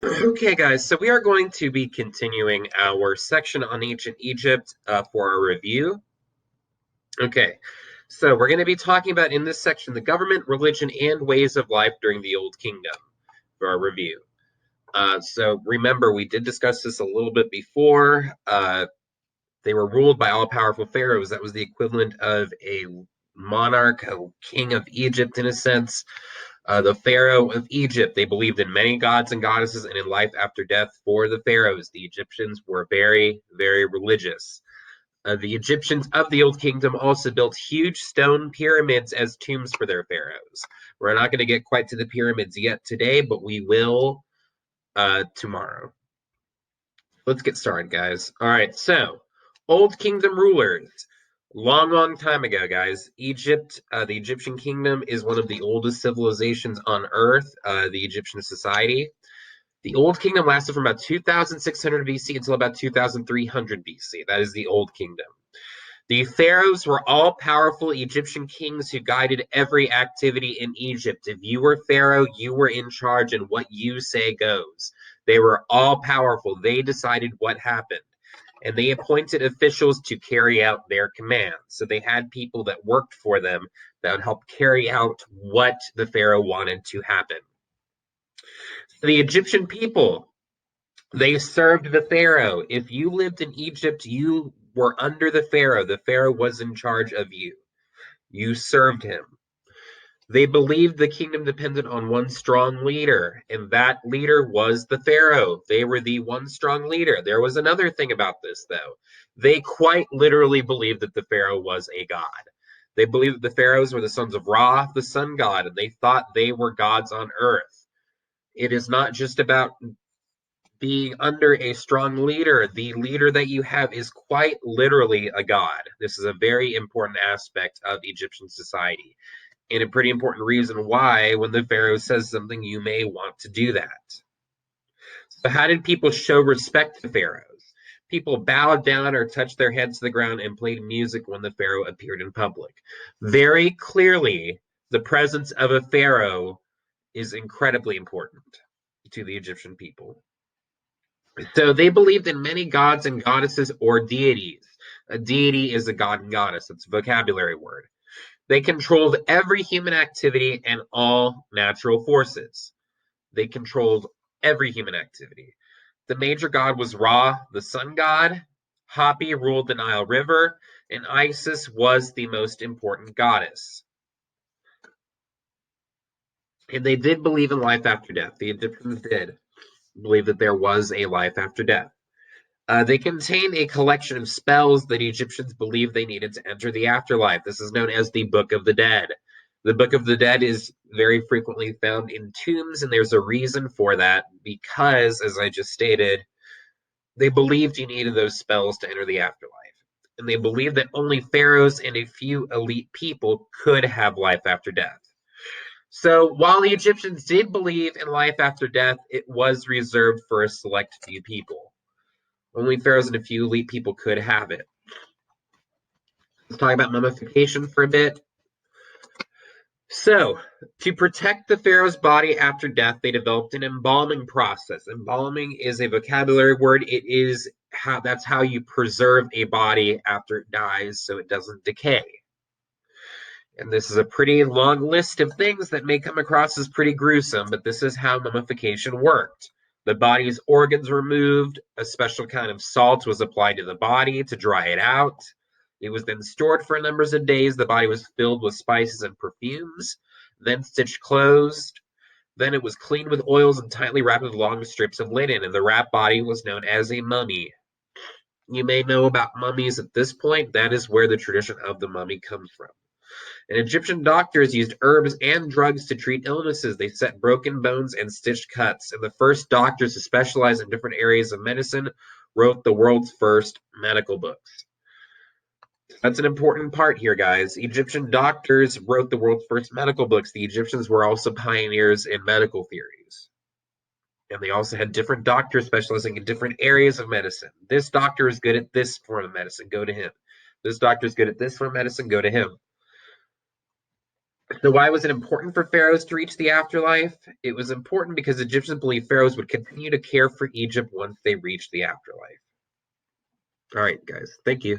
Okay, guys, so we are going to be continuing our section on ancient Egypt for our review. Okay, so we're going to be talking about in this section the government, religion, and ways of life during the Old Kingdom for our review. So remember, we did discuss this a little bit before. They were ruled by all powerful pharaohs. That was the equivalent of a monarch, a king of Egypt in a sense. The Pharaoh of Egypt, they believed in many gods and goddesses and in life after death for the pharaohs. The Egyptians were very, very religious. The Egyptians of the Old Kingdom also built huge stone pyramids as tombs for their pharaohs. We're not going to get quite to the pyramids yet today, but we will tomorrow. Let's get started, guys. All right, so Old Kingdom rulers. Long, long time ago, guys. Egypt, the Egyptian kingdom, is one of the oldest civilizations on Earth, the Egyptian society. The Old Kingdom lasted from about 2600 BC until about 2300 BC. That is the Old Kingdom. The pharaohs were all powerful Egyptian kings who guided every activity in Egypt. If you were pharaoh, you were in charge, and what you say goes. They were all powerful. They decided what happened, and they appointed officials to carry out their commands. So they had people that worked for them that would help carry out what the pharaoh wanted to happen. So the Egyptian people, they served the pharaoh. If you lived in Egypt, you were under the pharaoh. The pharaoh was in charge of you. You served him. They believed the kingdom depended on one strong leader, and that leader was the pharaoh. They were the one strong leader. There was another thing about this, though. They quite literally believed that the pharaoh was a god. They believed that the pharaohs were the sons of Ra, the sun god, and they thought they were gods on earth. It is not just about being under a strong leader. The leader that you have is quite literally a god. This is a very important aspect of Egyptian society, and a pretty important reason why, when the pharaoh says something, you may want to do that. So, how did people show respect to pharaohs? People bowed down or touched their heads to the ground and played music when the pharaoh appeared in public. Very clearly, the presence of a pharaoh is incredibly important to the Egyptian people. So they believed in many gods and goddesses or deities. A deity is a god and goddess. It's a vocabulary word. They controlled every human activity and all natural forces. They controlled every human activity. The major god was Ra, the sun god. Hapi ruled the Nile River, and Isis was the most important goddess. And they did believe in life after death. The Egyptians did believe that there was a life after death. They contain a collection of spells that Egyptians believed they needed to enter the afterlife. This is known as the Book of the Dead. The Book of the Dead is very frequently found in tombs, and there's a reason for that because, as I just stated, they believed you needed those spells to enter the afterlife. And they believed that only pharaohs and a few elite people could have life after death. So while the Egyptians did believe in life after death, it was reserved for a select few people. Only pharaohs and a few elite people could have it. Let's talk about mummification for a bit. So, to protect the pharaoh's body after death, they developed an embalming process. Embalming is a vocabulary word. That's how you preserve a body after it dies so it doesn't decay. And this is a pretty long list of things that may come across as pretty gruesome, but this is how mummification worked. The body's organs removed, a special kind of salt was applied to the body to dry it out. It was then stored for numbers of days. The body was filled with spices and perfumes, then stitched closed. Then it was cleaned with oils and tightly wrapped with long strips of linen, and the wrapped body was known as a mummy. You may know about mummies at this point. That is where the tradition of the mummy comes from. And Egyptian doctors used herbs and drugs to treat illnesses. They set broken bones and stitched cuts. And the first doctors to specialize in different areas of medicine wrote the world's first medical books. That's an important part here, guys. Egyptian doctors wrote the world's first medical books. The Egyptians were also pioneers in medical theories. And they also had different doctors specializing in different areas of medicine. This doctor is good at this form of medicine, go to him. This doctor is good at this form of medicine, go to him. So why was it important for pharaohs to reach the afterlife? It was important because Egyptians believed pharaohs would continue to care for Egypt once they reached the afterlife. All right, guys. Thank you.